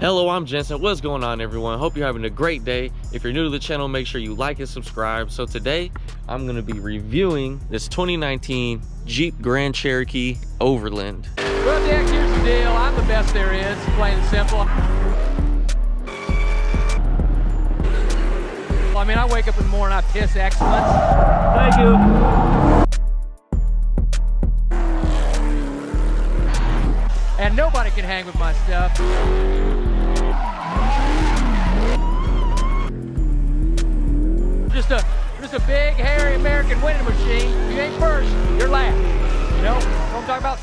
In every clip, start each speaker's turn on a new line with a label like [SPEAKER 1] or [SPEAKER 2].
[SPEAKER 1] Hello, I'm Jensen. What's going on, everyone? Hope you're having a great day. If you're new to the channel, make sure you like and subscribe. So today I'm going to be reviewing this 2019 Jeep Grand Cherokee Overland.
[SPEAKER 2] Well, Dick, here's the deal. I'm the best there is, plain and simple. I mean, I wake up in the morning, I piss excellence.
[SPEAKER 1] Thank you.
[SPEAKER 2] And nobody can hang with my stuff. Just a big, hairy American winning machine. If you ain't first, you're last. You know what I'm talking about?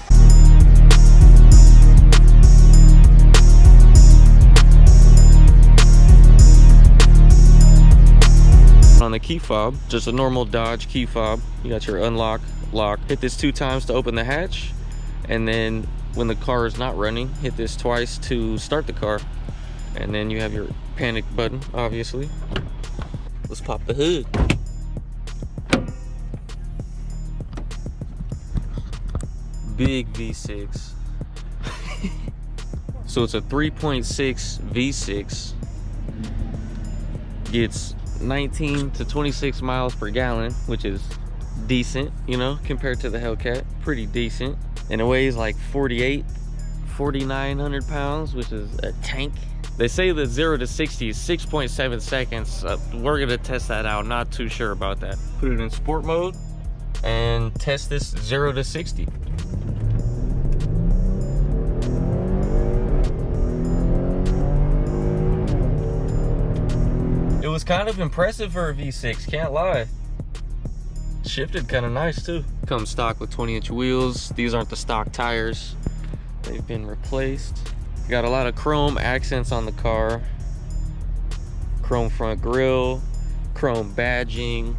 [SPEAKER 1] On the key fob, just a normal Dodge key fob. You got your unlock, lock. Hit this 2 times to open the hatch, and then when the car is not running, hit this twice to start the car, and then you have your panic button, obviously. Let's pop the hood. Big V6. So it's a 3.6 V6. Gets 19 to 26 miles per gallon, which is decent, you know, compared to the Hellcat. Pretty decent. And it weighs like 4,900 pounds, which is a tank. They say that 0 to 60 is 6.7 seconds. We're gonna test that out, not too sure about that. Put it in sport mode and test this 0 to 60. It was kind of impressive for a V6, can't lie. Shifted kind of nice too. Comes stock with 20-inch wheels. These aren't the stock tires. They've been replaced. Got a lot of chrome accents on the car. Chrome front grille, chrome badging.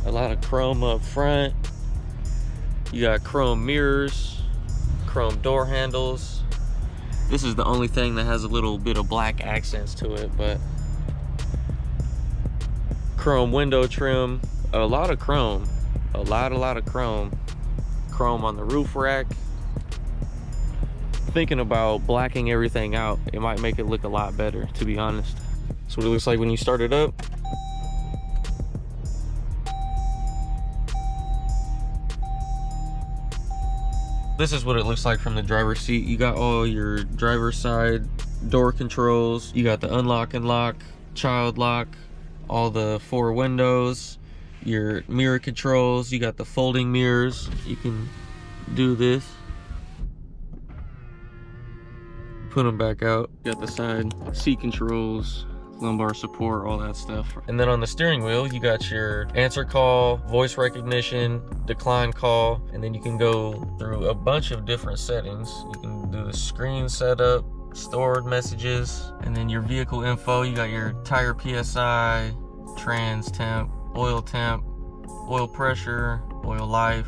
[SPEAKER 1] A lot of chrome up front. You got chrome mirrors, chrome door handles. This is the only thing that has a little bit of black accents to it, but chrome window trim, a lot of chrome, a lot of chrome. Chrome on the roof rack. Thinking about blacking everything out, it might make it look a lot better, to be honest. That's what it looks like when you start it up. This is what it looks like from the driver's seat. You got all your driver's side door controls. You got the unlock and lock, child lock, all the 4 windows, your mirror controls. You got the folding mirrors. You can do this, put them back out. You got the side seat controls, lumbar support, all that stuff. And then on the steering wheel, you got your answer call, voice recognition, decline call, and then you can go through a bunch of different settings. You can do the screen setup, stored messages, and then your vehicle info. You got your tire PSI, trans temp, oil pressure, oil life,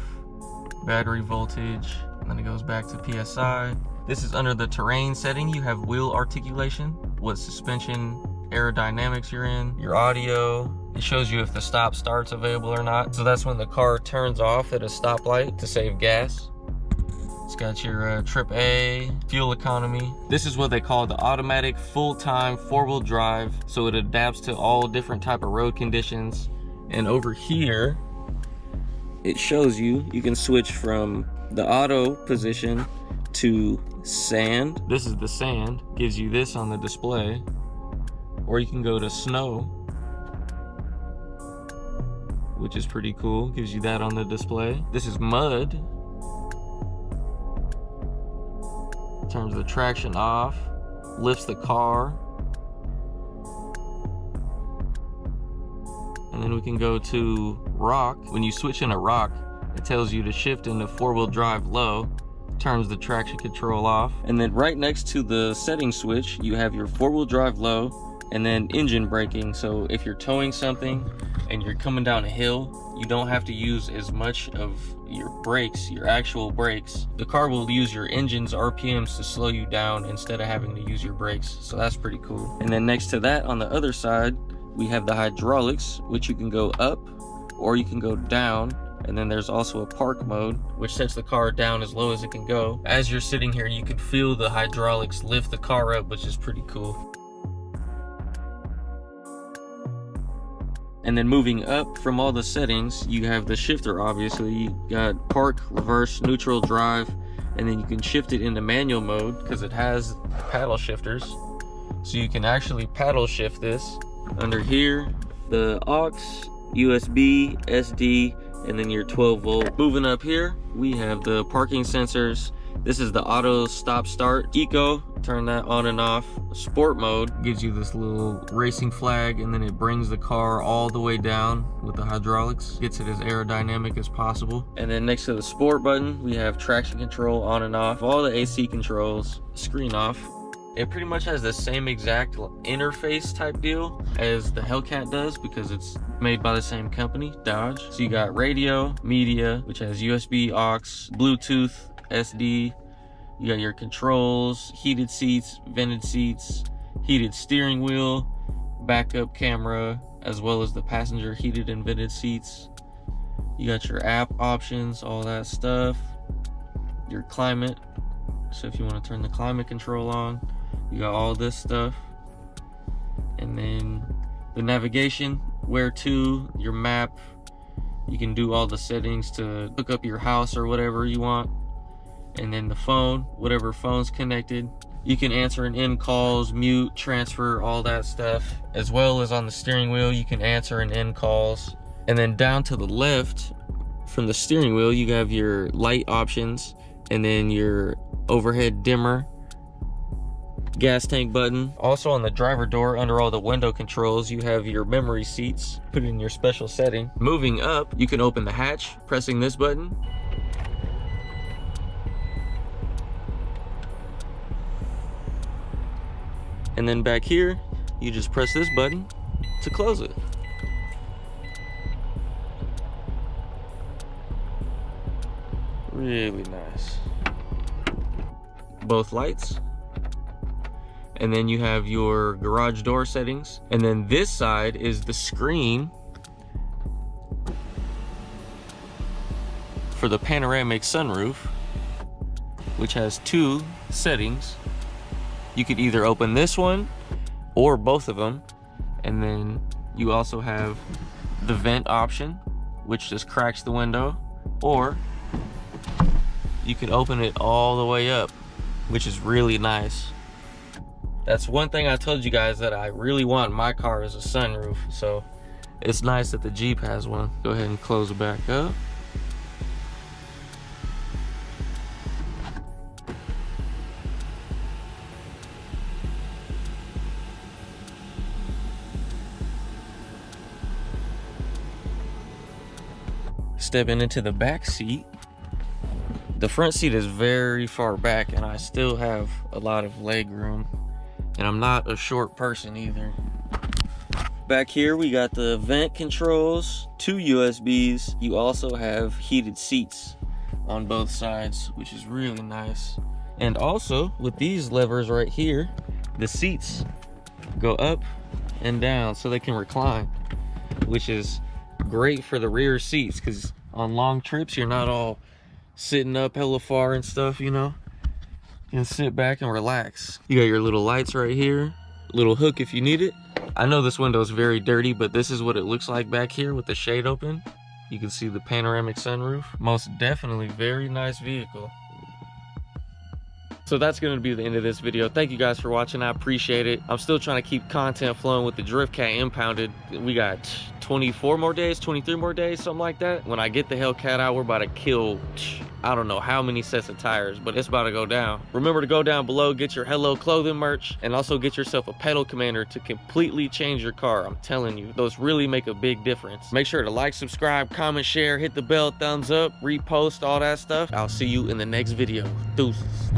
[SPEAKER 1] battery voltage, and then it goes back to PSI. This is under the terrain setting. You have wheel articulation, what suspension aerodynamics you're in, your audio. It shows you if the stop start's available or not. So that's when the car turns off at a stoplight to save gas. It's got your trip A, fuel economy. This is what they call the automatic full-time 4-wheel drive. So it adapts to all different type of road conditions. And over here, it shows you can switch from the auto position to sand. This is the sand, gives you this on the display. Or you can go to snow, which is pretty cool, gives you that on the display. This is mud. Turns the traction off, lifts the car. And then we can go to rock. When you switch into rock, it tells you to shift into 4-wheel drive low, turns the traction control off. And then right next to the setting switch, you have your 4-wheel drive low and then engine braking. So if you're towing something and you're coming down a hill, you don't have to use as much of your brakes, your actual brakes. The car will use your engine's RPMs to slow you down instead of having to use your brakes. So that's pretty cool. And then next to that, on the other side, we have the hydraulics, which you can go up or you can go down And then there's also a park mode, which sets the car down as low as it can go. As you're sitting here, you can feel the hydraulics lift the car up, which is pretty cool. And then moving up from all the settings, you have the shifter, obviously. You got park, reverse, neutral, drive, and then you can shift it into manual mode because it has paddle shifters. So you can actually paddle shift this. Under here, the aux, USB, SD, and then your 12 volt. Moving up here, we have the parking sensors. This is the auto stop start. Eco, turn that on and off. Sport mode gives you this little racing flag, and then it brings the car all the way down with the hydraulics. Gets it as aerodynamic as possible. And then next to the sport button, we have traction control on and off. All the AC controls, screen off. It pretty much has the same exact interface type deal as the Hellcat does because it's made by the same company, Dodge. So you got radio, media, which has USB, aux, Bluetooth, SD. You got your controls, heated seats, vented seats, heated steering wheel, backup camera, as well as the passenger heated and vented seats. You got your app options, all that stuff. Your climate. So if you want to turn the climate control on, you got all this stuff. And then the navigation, where to, your map. You can do all the settings to hook up your house or whatever you want. And then the phone, whatever phone's connected. You can answer and end calls, mute, transfer, all that stuff. As well as on the steering wheel, you can answer and end calls. And then down to the left from the steering wheel, you have your light options, and then your overhead dimmer, gas tank button. Also on the driver door, under all the window controls, you have your memory seats. Put it in your special setting. Moving up, you can open the hatch, pressing this button. And then back here, you just press this button to close it. Really nice. Both lights. And then you have your garage door settings. And then this side is the screen for the panoramic sunroof, which has two settings. You could either open this one or both of them. And then you also have the vent option, which just cracks the window, or you could open it all the way up, which is really nice. That's one thing I told you guys that I really want in my car is a sunroof. So it's nice that the Jeep has one. Go ahead and close it back up. Stepping into the back seat. The front seat is very far back and I still have a lot of leg room, and I'm not a short person either. Back here we got the vent controls, 2 USBs. You also have heated seats on both sides, which is really nice. And also with these levers right here, the seats go up and down so they can recline, which is great for the rear seats, because on long trips you're not all sitting up hella far and stuff, you know. You can sit back and relax. You got your little lights right here, little hook if you need it. I know this window is very dirty, but this is what it looks like back here with the shade open. You can see the panoramic sunroof. Most definitely very nice vehicle. So that's going to be the end of this video. Thank you guys for watching. I appreciate it. I'm still trying to keep content flowing with the Drift Cat impounded. We got 24 more days, 23 more days, something like that. When I get the Hellcat out, we're about to kill, I don't know how many sets of tires, but it's about to go down. Remember to go down below, get your Hello Clothing merch, and also get yourself a pedal commander to completely change your car. I'm telling you, those really make a big difference. Make sure to like, subscribe, comment, share, hit the bell, thumbs up, repost, all that stuff. I'll see you in the next video. Deuces.